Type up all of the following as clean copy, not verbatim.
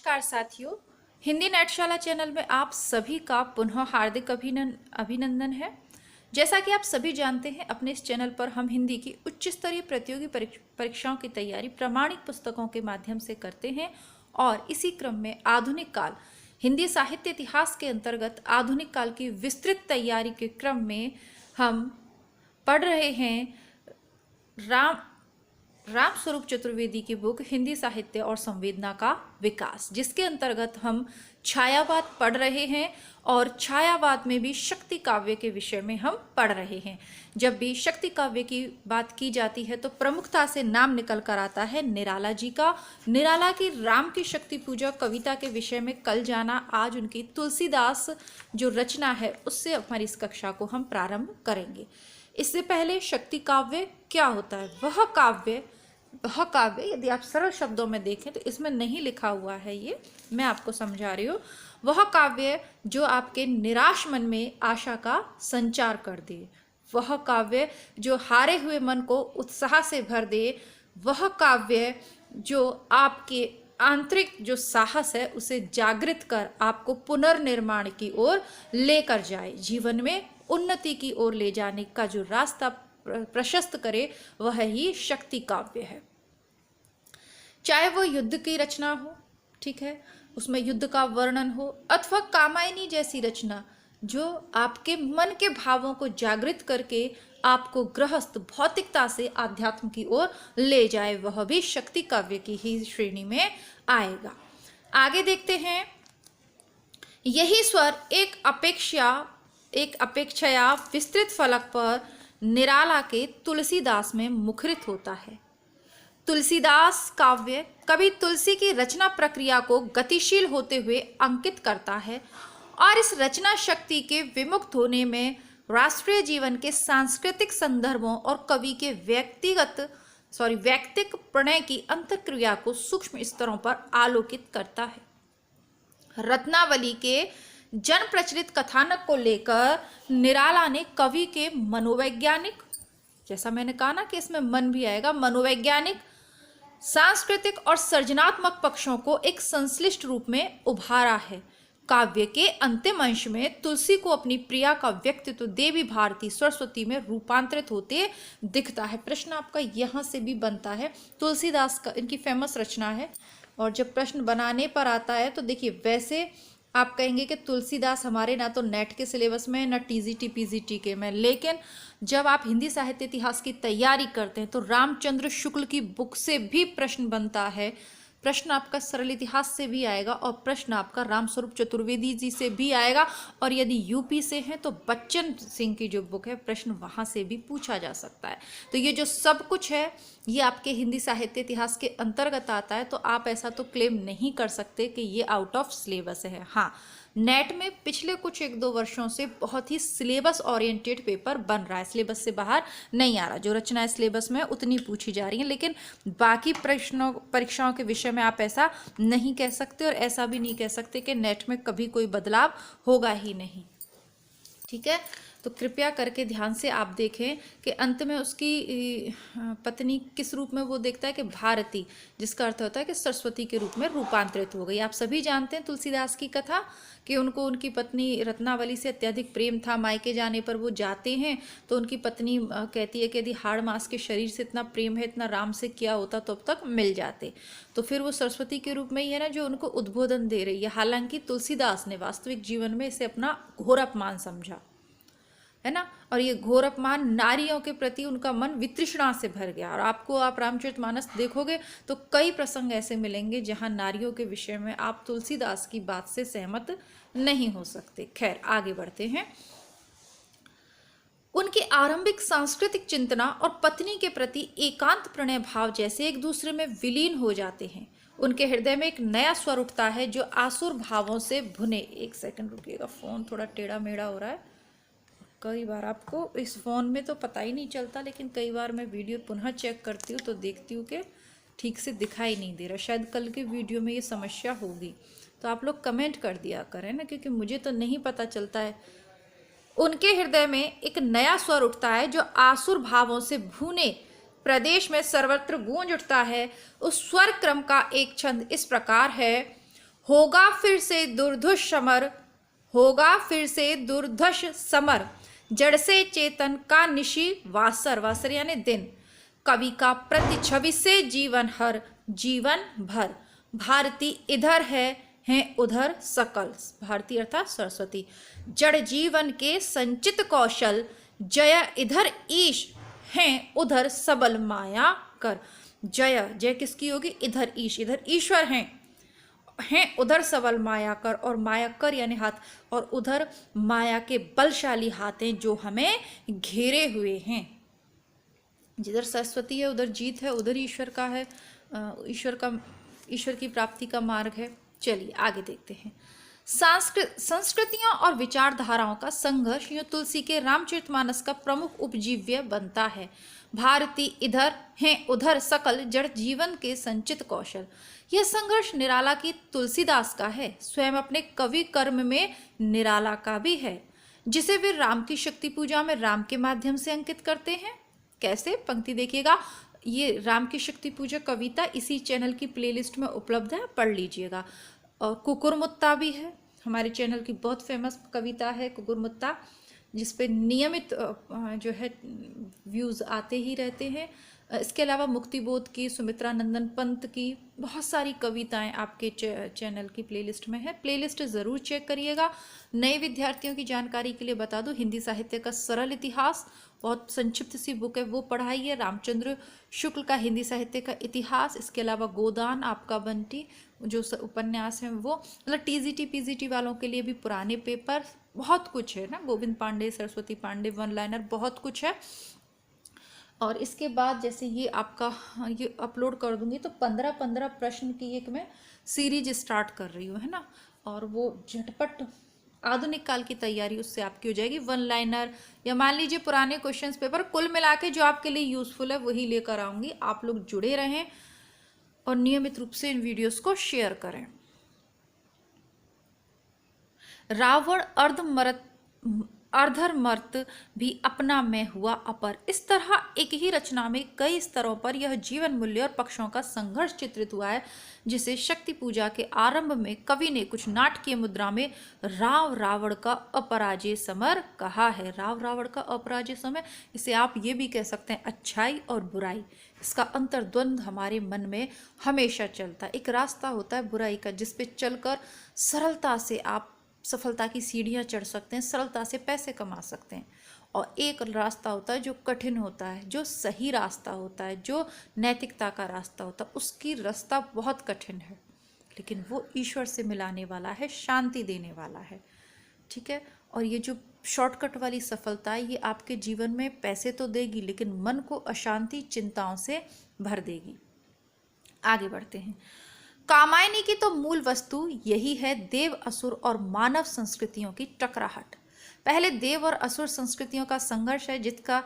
नमस्कार साथियों, हिंदी नेटशाला चैनल में आप सभी का पुनः हार्दिक अभिनंदन है। जैसा कि आप सभी जानते हैं, अपने इस चैनल पर हम हिंदी की उच्च स्तरीय प्रतियोगी परीक्षाओं की तैयारी प्रमाणिक पुस्तकों के माध्यम से करते हैं और इसी क्रम में आधुनिक काल हिंदी साहित्य इतिहास के अंतर्गत आधुनिक काल की विस्तृत तैयारी के क्रम में हम पढ़ रहे हैं रामस्वरूप चतुर्वेदी की बुक हिंदी साहित्य और संवेदना का विकास, जिसके अंतर्गत हम छायावाद पढ़ रहे हैं और छायावाद में भी शक्ति काव्य के विषय में हम पढ़ रहे हैं। जब भी शक्ति काव्य की बात की जाती है तो प्रमुखता से नाम निकल कर आता है निराला जी का। निराला की राम की शक्ति पूजा कविता के विषय में कल जाना, आज उनकी तुलसीदास जो रचना है उससे हमारी इस कक्षा को हम प्रारंभ करेंगे। इससे पहले शक्ति काव्य क्या होता है? वह काव्य यदि आप सरल शब्दों में देखें तो इसमें नहीं लिखा हुआ है, ये मैं आपको समझा रही हूँ। वह काव्य जो आपके निराश मन में आशा का संचार कर दे, वह काव्य जो हारे हुए मन को उत्साह से भर दे, वह काव्य जो आपके आंतरिक जो साहस है उसे जागृत कर आपको पुनर्निर्माण की ओर लेकर जाए, जीवन में उन्नति की ओर ले जाने का जो रास्ता प्रशस्त करे, वह ही शक्ति काव्य है। चाहे वो युद्ध की रचना हो, ठीक है, उसमें युद्ध का वर्णन हो, अथवा कामायनी जैसी रचना जो आपके मन के भावों को जागृत करके आपको गृहस्थ भौतिकता से आध्यात्म की ओर ले जाए, वह भी शक्ति काव्य की ही श्रेणी में आएगा। आगे देखते हैं। यही स्वर एक अपेक्षया विस्तृत फलक पर निराला के तुलसीदास में मुखरित होता है। तुलसीदास काव्य कभी तुलसी की रचना प्रक्रिया को गतिशील होते हुए अंकित करता है और इस रचना शक्ति के विमुक्त होने में राष्ट्रीय जीवन के सांस्कृतिक संदर्भों और कवि के वैयक्तिक प्रणय की अंतर्क्रिया को सूक्ष्म स्तरों पर आलोकित करता है। रत्नावली के जन प्रचलित कथानक को लेकर निराला ने कवि के मनोवैज्ञानिक, जैसा मैंने कहा ना कि इसमें मन भी आएगा, मनोवैज्ञानिक, सांस्कृतिक और सृजनात्मक पक्षों को एक संश्लिष्ट रूप में उभारा है। काव्य के अंतिम अंश में तुलसी को अपनी प्रिया का व्यक्तित्व देवी भारती सरस्वती में रूपांतरित होते दिखता है। प्रश्न आपका यहाँ से भी बनता है। तुलसीदास का इनकी फेमस रचना है और जब प्रश्न बनाने पर आता है तो देखिए, वैसे आप कहेंगे कि तुलसीदास हमारे ना तो नेट के सिलेबस में ना टीजीटी पीजीटी के में, लेकिन जब आप हिंदी साहित्य इतिहास की तैयारी करते हैं तो रामचंद्र शुक्ल की बुक से भी प्रश्न बनता है। प्रश्न आपका सरल इतिहास से भी आएगा और प्रश्न आपका रामस्वरूप चतुर्वेदी जी से भी आएगा, और यदि यूपी से हैं तो बच्चन सिंह की जो बुक है प्रश्न वहाँ से भी पूछा जा सकता है। तो ये जो सब कुछ है ये आपके हिंदी साहित्य इतिहास के अंतर्गत आता है, तो आप ऐसा तो क्लेम नहीं कर सकते कि ये आउट ऑफ सिलेबस है। हाँ, नेट में पिछले कुछ 1-2 वर्षों से बहुत ही सिलेबस ओरिएंटेड पेपर बन रहा है, सिलेबस से बाहर नहीं आ रहा। जो रचनाएं सिलेबस में उतनी पूछी जा रही हैं, लेकिन बाकी परीक्षाओं के विषय में आप ऐसा नहीं कह सकते और ऐसा भी नहीं कह सकते कि नेट में कभी कोई बदलाव होगा ही नहीं। ठीक है, तो कृपया करके ध्यान से आप देखें कि अंत में उसकी पत्नी किस रूप में वो देखता है कि भारती, जिसका अर्थ होता है कि सरस्वती के रूप में रूपांतरित हो गई। आप सभी जानते हैं तुलसीदास की कथा कि उनको उनकी पत्नी रत्नावली से अत्यधिक प्रेम था। मायके जाने पर वो जाते हैं तो उनकी पत्नी कहती है कि यदि हाड़ मास के शरीर से इतना प्रेम है, इतना राम से किया होता तो अब तक मिल जाते। तो फिर वो सरस्वती के रूप में ही है ना जो उनको उद्बोधन दे रही है। हालांकि तुलसीदास ने वास्तविक जीवन में इसे अपना घोर अपमान समझा, है ना, और ये घोर अपमान नारियों के प्रति उनका मन वितृष्णा से भर गया। और आप रामचरितमानस देखोगे तो कई प्रसंग ऐसे मिलेंगे जहां नारियों के विषय में आप तुलसीदास की बात से सहमत नहीं हो सकते। खैर, आगे बढ़ते हैं। उनकी आरंभिक सांस्कृतिक चिंतना और पत्नी के प्रति एकांत प्रणय भाव जैसे एक दूसरे में विलीन हो जाते हैं। उनके हृदय में एक नया स्वर उठता है जो आसुर भावों से भुने। एक सेकंड रुकिएगा, फोन थोड़ा टेढ़ा मेढ़ा हो रहा है। कई बार आपको इस फ़ोन में तो पता ही नहीं चलता, लेकिन कई बार मैं वीडियो पुनः चेक करती हूँ तो देखती हूँ कि ठीक से दिखाई नहीं दे रहा। शायद कल के वीडियो में ये समस्या होगी, तो आप लोग कमेंट कर दिया करें ना, क्योंकि मुझे तो नहीं पता चलता है। उनके हृदय में एक नया स्वर उठता है जो आसुर भावों से भूने प्रदेश में सर्वत्र गूंज उठता है। उस स्वर क्रम का एक छंद इस प्रकार है: होगा फिर से दुर्धुष समर, होगा फिर से दुर्धष समर, जड़ से चेतन का निशी वासर, वासर यानी दिन, कवि का प्रति छवि से जीवन हर, जीवन भर, भारती इधर है उधर सकल, भारती अर्थात सरस्वती, जड़ जीवन के संचित कौशल, जय इधर ईश हैं उधर सबल माया कर, जय जय किसकी होगी, इधर ईश, इधर ईश्वर हैं उधर सबल माया कर, और माया कर यानी हाथ, और उधर माया के बलशाली हाथ हैं जो हमें घेरे हुए हैं। जिधर सरस्वती है उधर जीत है, उधर ईश्वर का है, ईश्वर की प्राप्ति का मार्ग है। चलिए आगे देखते हैं। संस्कृतियों और विचारधाराओं का संघर्ष यूं तुलसी के रामचरितमानस का प्रमुख उपजीव्य बनता है। भारती इधर हैं उधर सकल, जड़ जीवन के संचित कौशल। यह संघर्ष निराला की तुलसीदास का है, स्वयं अपने कवि कर्म में निराला का भी है, जिसे वे राम की शक्ति पूजा में राम के माध्यम से अंकित करते हैं। कैसे, पंक्ति देखिएगा, ये राम की शक्ति पूजा कविता इसी चैनल की प्लेलिस्ट में उपलब्ध है, पढ़ लीजिएगा। और कुकुरमुत्ता भी है, हमारे चैनल की बहुत फेमस कविता है कुकुरमुत्ता, जिस पे नियमित जो है व्यूज़ आते ही रहते हैं। इसके अलावा मुक्तिबोध की, सुमित्रा नंदन पंत की बहुत सारी कविताएं आपके चैनल की प्लेलिस्ट में है। प्लेलिस्ट ज़रूर चेक करिएगा। नए विद्यार्थियों की जानकारी के लिए बता दूं, हिंदी साहित्य का सरल इतिहास बहुत संक्षिप्त सी बुक है, वो पढ़ाई है। रामचंद्र शुक्ल का हिंदी साहित्य का इतिहास, इसके अलावा गोदान आपका बंटी जो उपन्यास है वो, मतलब टीजीटी पीजीटी वालों के लिए भी पुराने पेपर, बहुत कुछ है ना, गोविंद पांडे, सरस्वती पांडे, वन लाइनर, बहुत कुछ है। और इसके बाद जैसे ये आपका ये अपलोड कर दूंगी तो 15-15 प्रश्न की एक मैं सीरीज स्टार्ट कर रही हूँ, है ना, और वो झटपट आधुनिक काल की तैयारी उससे आपकी हो जाएगी। वन लाइनर या मान लीजिए पुराने क्वेश्चंस पेपर, कुल मिला के जो आपके लिए यूजफुल है वही लेकर आऊँगी। आप लोग जुड़े रहें और नियमित रूप से इन वीडियोस को शेयर करें। रावण अर्धमर्त भी अपना मैं हुआ अपर, इस तरह एक ही रचना में कई स्तरों पर यह जीवन मूल्य और पक्षों का संघर्ष चित्रित हुआ है, जिसे शक्ति पूजा के आरंभ में कवि ने कुछ नाटकीय मुद्रा में राव रावण का अपराजय समर कहा है। राव रावण का अपराजय समय, इसे आप ये भी कह सकते हैं अच्छाई और बुराई, इसका अंतर्द्वंद हमारे मन में हमेशा चलता है। एक रास्ता होता है बुराई का, जिस पे चलकर सरलता से आप सफलता की सीढ़ियाँ चढ़ सकते हैं, सरलता से पैसे कमा सकते हैं। और एक रास्ता होता है जो कठिन होता है, जो सही रास्ता होता है, जो नैतिकता का रास्ता होता है, उसकी रास्ता बहुत कठिन है, लेकिन वो ईश्वर से मिलाने वाला है, शांति देने वाला है। ठीक है, और ये जो शॉर्टकट वाली सफलता है, ये आपके जीवन में पैसे तो देगी, लेकिन मन को अशांति, चिंताओं से भर देगी। आगे बढ़ते हैं। कामायनी की तो मूल वस्तु यही है, देव असुर और मानव संस्कृतियों की टकराहट। पहले देव और असुर संस्कृतियों का संघर्ष है, जिसका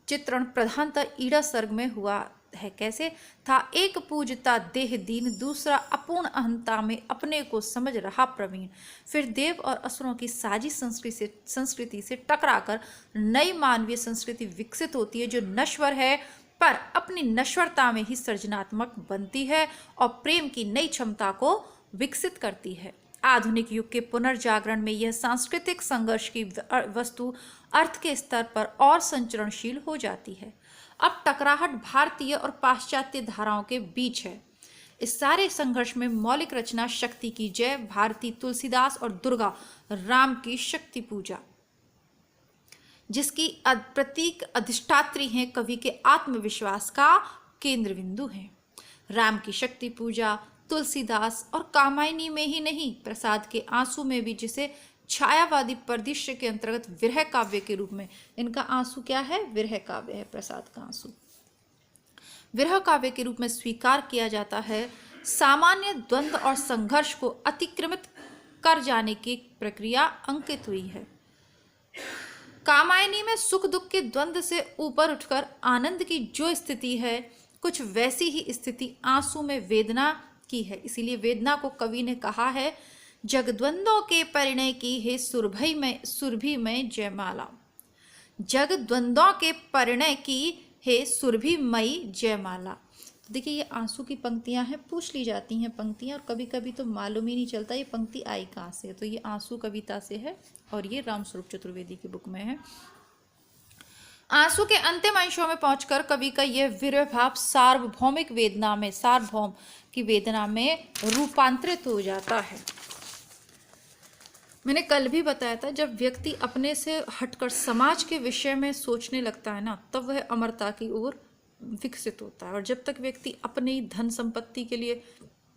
चित्रण प्रधानतः ईड़ा सर्ग में हुआ है। कैसे था, एक पूजता देह दीन, दूसरा अपूर्ण अहंता में अपने को समझ रहा प्रवीण। फिर देव और असुरों की साजी संस्कृति से टकराकर नई मानवीय संस्कृति विकसित होती है, जो नश्वर है पर अपनी नश्वरता में ही सृजनात्मक बनती है और प्रेम की नई क्षमता को विकसित करती है। आधुनिक युग के पुनर्जागरण में यह सांस्कृतिक संघर्ष की वस्तु अर्थ के स्तर पर और संचरणशील हो जाती है। अब टकराहट भारतीय और पाश्चात्य धाराओं के बीच है। इस सारे संघर्ष में मौलिक रचना शक्ति की जय, भारती तुलसीदास और दुर्गा राम की शक्ति पूजा, जिसकी प्रतीक अधिष्ठात्री हैं, कवि के आत्मविश्वास का केंद्र बिंदु हैं। राम की शक्ति पूजा तुलसीदास और कामायनी में ही नहीं, प्रसाद के आंसू में भी, जिसे छायावादी परिदृश्य के अंतर्गत विरह काव्य के रूप में, इनका आंसू क्या है, विरह काव्य है, प्रसाद का आंसू विरह काव्य के रूप में स्वीकार किया जाता है। सामान्य द्वंद्व और संघर्ष को अतिक्रमित कर जाने की प्रक्रिया अंकित हुई है। कामायनी में सुख दुख के द्वंद्व से ऊपर उठकर आनंद की जो स्थिति है, कुछ वैसी ही स्थिति आंसू में वेदना की है। इसीलिए वेदना को कवि ने कहा है, जगद्वंद्वों के परिणय की है सुरभि में जयमाला। जगद्वंद्वों के परिणय की है सुरभिमयी जयमाला। देखिए ये आंसू की पंक्तियां हैं, पूछ ली जाती हैं पंक्तियां, और कभी कभी तो मालूम ही नहीं चलता ये पंक्ति आई कहाँ से। तो ये आंसू कविता से है और ये रामस्वरूप चतुर्वेदी की बुक में है। आंसू के अंतिम अंशों में पहुंचकर कवि का यह विरह भाव सार्वभौमिक वेदना में, सार्वभौम की वेदना में रूपांतरित हो जाता है। मैंने कल भी बताया था, जब व्यक्ति अपने से हटकर समाज के विषय में सोचने लगता है ना, तब वह अमरता की ओर विकसित होता है। और जब तक व्यक्ति अपनी धन संपत्ति के लिए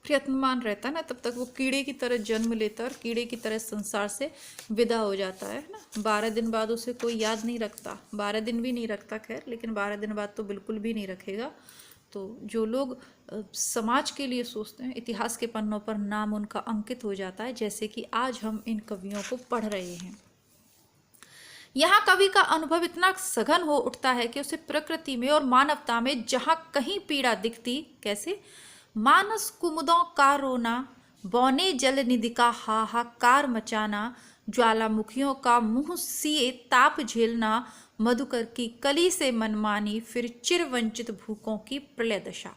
प्रयत्नमान रहता है ना, तब तक वो कीड़े की तरह जन्म लेता है और कीड़े की तरह संसार से विदा हो जाता है ना। 12 दिन बाद उसे कोई याद नहीं रखता, 12 दिन भी नहीं रखता खैर, लेकिन 12 दिन बाद तो बिल्कुल भी नहीं रखेगा। तो जो लोग समाज के लिए सोचते हैं, इतिहास के पन्नों पर नाम उनका अंकित हो जाता है, जैसे कि आज हम इन कवियों को पढ़ रहे हैं। यहाँ कवि का अनुभव इतना सघन हो उठता है कि उसे प्रकृति में और मानवता में जहाँ कहीं पीड़ा दिखती, कैसे, मानस कुमुदों का रोना, बौने जल निधि का हाहाकार मचाना, ज्वालामुखियों का मुंह सिए ताप झेलना, मधुकर की कली से मनमानी, फिर चिरवंचित भूखों की प्रलय दशा।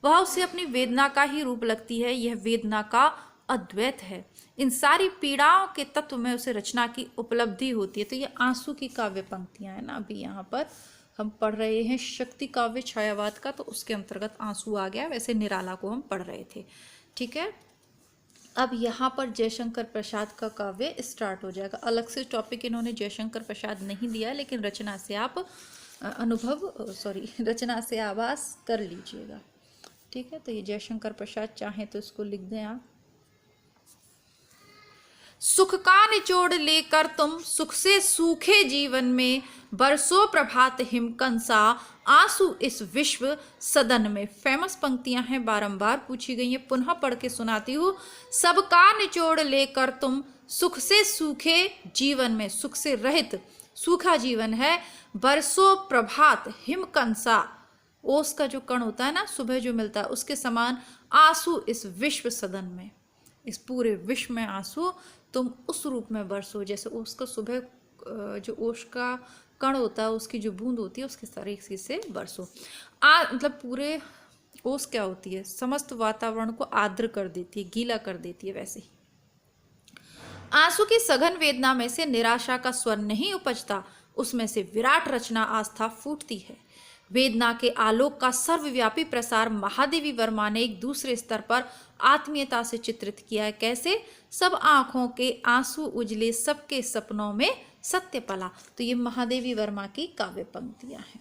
वह उसे अपनी वेदना का ही रूप लगती है। यह वेदना का अद्वैत है। इन सारी पीड़ाओं के तत्व में उसे रचना की उपलब्धि होती है। तो ये आंसू की काव्य पंक्तियां हैं ना, अभी यहाँ पर हम पढ़ रहे हैं शक्ति काव्य छायावाद का, तो उसके अंतर्गत आंसू आ गया। वैसे निराला को हम पढ़ रहे थे, ठीक है। अब यहाँ पर जयशंकर प्रसाद का काव्य स्टार्ट हो जाएगा। अलग से टॉपिक इन्होंने जयशंकर प्रसाद नहीं दिया, लेकिन रचना से आप रचना से आभास कर लीजिएगा, ठीक है। तो ये जयशंकर प्रसाद चाहें तो इसको लिख दें आप। सुख का निचोड़ लेकर तुम सुख से सूखे जीवन में, बरसों प्रभात हिमकंसा आंसू इस विश्व सदन में। फेमस पंक्तियां हैं, बारंबार पूछी गई हैं, पुनः पढ़ के सुनाती हूँ। सबका निचोड़ लेकर तुम सुख से सूखे जीवन में, सुख से रहित सूखा जीवन है, बरसों प्रभात हिमकंसा, ओस का जो कण होता है ना, सुबह जो मिलता है, उसके समान आंसू इस विश्व सदन में, इस पूरे विश्व में आंसू तुम उस रूप में बरसो जैसे ओस का सुबह जो ओस का कण होता है, उसकी जो बूंद होती है, उसके तरीके से बरसो। मतलब पूरे ओस क्या होती है, समस्त वातावरण को आर्द्र कर देती है, गीला कर देती है। वैसे ही आंसू की सघन वेदना में से निराशा का स्वर नहीं उपजता, उसमें से विराट रचना आस्था फूटती है। वेदना के आलोक का सर्वव्यापी प्रसार महादेवी वर्मा ने एक दूसरे स्तर पर आत्मीयता से चित्रित किया है। कैसे, सब आंखों के आंसू उजले, सबके सपनों में सत्य पला। तो ये महादेवी वर्मा की काव्य पंक्तियां हैं।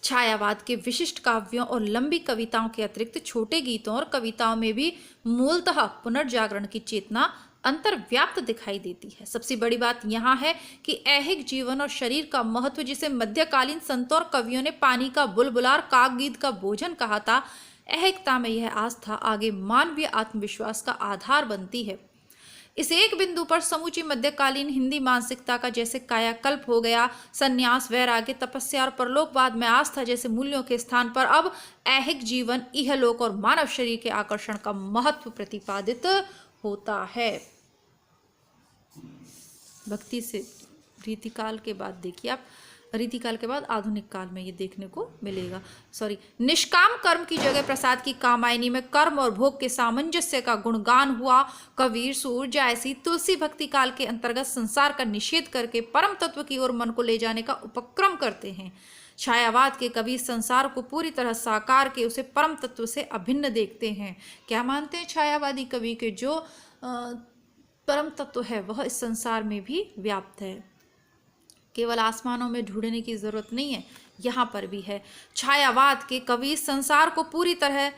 छायावाद के विशिष्ट काव्यों और लंबी कविताओं के अतिरिक्त छोटे गीतों और कविताओं में भी मूलतः पुनर्जागरण की चेतना अंतर्व्याप्त दिखाई देती है। सबसे बड़ी बात यहाँ है कि ऐहिक जीवन और शरीर का महत्व, जिसे मध्यकालीन संतों और कवियों ने पानी का बुलबुलार काकगीत का भोजन कहा था, ऐहिकता में यह आस्था आगे मानवीय आत्मविश्वास का आधार बनती है। इस एक बिंदु पर समूची मध्यकालीन हिंदी मानसिकता का जैसे कायाकल्प हो गया, संन्यास, वैराग्य, तपस्या और परलोकवाद में आस्था जैसे मूल्यों के स्थान पर अब ऐहिक जीवन, इहलोक और मानव शरीर के आकर्षण का महत्व प्रतिपादित होता है। भक्ति से रीतिकाल के बाद देखिए आप, रीतिकाल के बाद आधुनिक काल में ये देखने को मिलेगा। निष्काम कर्म की जगह प्रसाद की कामायनी में कर्म और भोग के सामंजस्य का गुणगान हुआ। कबीर, सूर, जायसी, तुलसी भक्ति काल के अंतर्गत संसार का निषेध करके परम तत्व की ओर मन को ले जाने का उपक्रम करते हैं। छायावाद के कवि संसार को पूरी तरह साकार के उसे परम तत्व से अभिन्न देखते हैं। क्या मानते हैं छायावादी कवि के जो परम तत्व है वह इस संसार में भी व्याप्त है, केवल आसमानों में ढूंढने की जरूरत नहीं है, यहाँ पर भी है। छायावाद के कवि संसार को पूरी तरह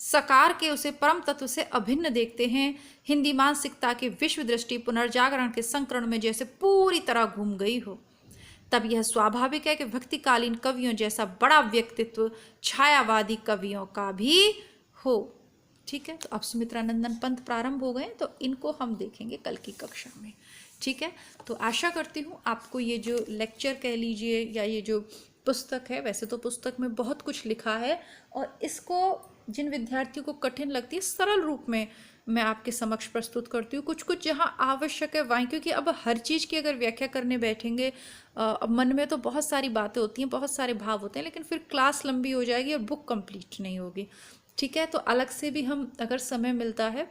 साकार के उसे परम तत्व से अभिन्न देखते हैं। हिंदी मानसिकता की विश्व दृष्टि पुनर्जागरण के संकरण में जैसे पूरी तरह घूम गई हो, तब यह स्वाभाविक है कि भक्तिकालीन कवियों जैसा बड़ा व्यक्तित्व छायावादी कवियों का भी हो। ठीक है, तो अब सुमित्रानंदन पंथ प्रारंभ हो गए, तो इनको हम देखेंगे कल की कक्षा में। ठीक है, तो आशा करती हूँ आपको ये जो लेक्चर कह लीजिए या ये जो पुस्तक है, वैसे तो पुस्तक में बहुत कुछ लिखा है और इसको जिन विद्यार्थियों को कठिन लगती है सरल रूप में मैं आपके समक्ष प्रस्तुत करती हूँ। कुछ कुछ जहाँ आवश्यक है वहीं, क्योंकि अब हर चीज़ की अगर व्याख्या करने बैठेंगे अब मन में तो बहुत सारी बातें होती हैं, बहुत सारे भाव होते हैं, लेकिन फिर क्लास लंबी हो जाएगी और बुक कंप्लीट नहीं होगी। ठीक है, तो अलग से भी हम अगर समय मिलता है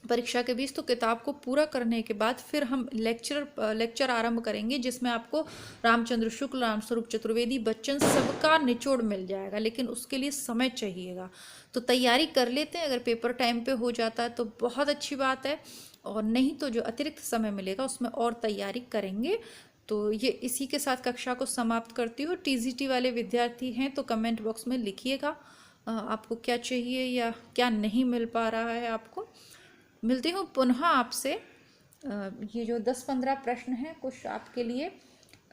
परीक्षा के बीच तो किताब को पूरा करने के बाद फिर हम लेक्चर आरंभ करेंगे, जिसमें आपको रामचंद्र शुक्ल, रामस्वरूप चतुर्वेदी, बच्चन सबका निचोड़ मिल जाएगा, लेकिन उसके लिए समय चाहिएगा। तो तैयारी कर लेते हैं, अगर पेपर टाइम पे हो जाता है तो बहुत अच्छी बात है, और नहीं तो जो अतिरिक्त समय मिलेगा उसमें और तैयारी करेंगे। तो ये इसी के साथ कक्षा को समाप्त करती हूँ। टीजीटी वाले विद्यार्थी हैं तो कमेंट बॉक्स में लिखिएगा आपको क्या चाहिए या क्या नहीं मिल पा रहा है आपको। मिलती हूँ पुनः आपसे। ये जो 10-15 प्रश्न हैं कुछ आपके लिए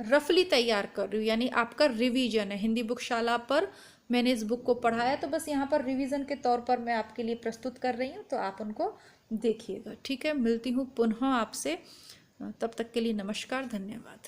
रफली तैयार कर रही हूँ, यानी आपका रिवीजन है। हिंदी बुक शाला पर मैंने इस बुक को पढ़ाया, तो बस यहाँ पर रिवीजन के तौर पर मैं आपके लिए प्रस्तुत कर रही हूँ, तो आप उनको देखिएगा। ठीक है, मिलती हूँ पुनः आपसे। तब तक के लिए नमस्कार, धन्यवाद।